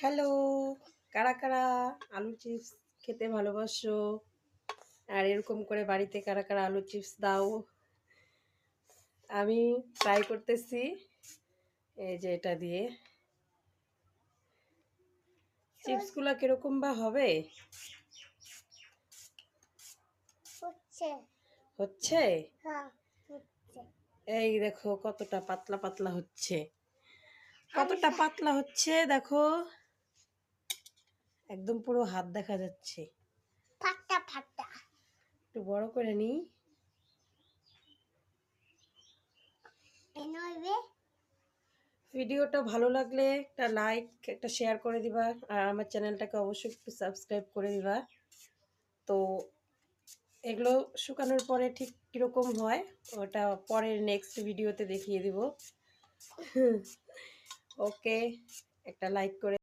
Hello, কারা কারা আলু চিপস খেতে ভালোবাসো? আর এরকম করে বাড়িতে কারা কারা আলু চিপস দাও? আমি ট্রাই করতেছি এই যে এটা দিয়ে। চিপসগুলো কিরকম বা হবে? হচ্ছে হচ্ছে? হ্যাঁ হচ্ছে এই দেখো কতটা পাতলা পাতলা হচ্ছে। আমি কতটা পাতলা হচ্ছে দেখো, একদম পুরো হাত দেখা যাচ্ছে। ফাটা ফাটা একটু বড় করে নিই। এনবে ভিডিওটা ভালো লাগলে একটা লাইক, একটা শেয়ার করে দিবা। আর আমার চ্যানেলটাকে অবশ্যই একটু সাবস্ক্রাইব করে দিবা। তো এগুলো শুকানোর পরে ঠিক কিরকম হয় ওটা পরের নেক্সট ভিডিওতে দেখিয়ে দিব। ওকে, একটা লাইক করে